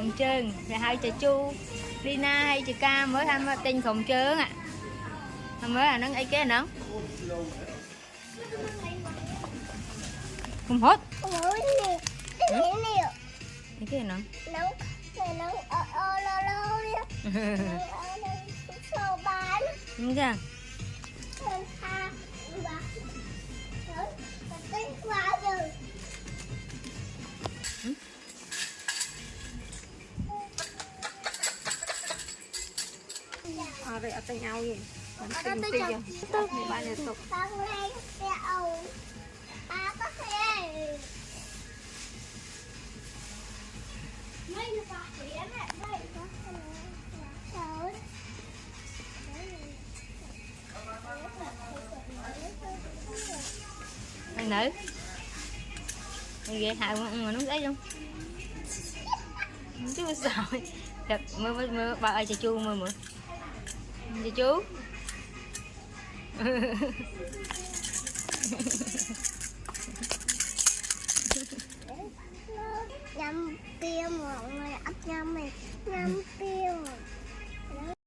khổng trơn rồi hai chà chu Lina hay chà ca mới tham tinh khổng trơn ạ mới là nó ấy cái nó không hốt cái nó đúng chưa vậy ở tay nhau gì mình tìm tiền tục thì ba nhà tục anh nữ vậy hại mà nó ấy không chứ mà sao thật mưa bà ơi chà chu mưa chà chú nhâm kia mọi người ấp nhâm này nhâm kia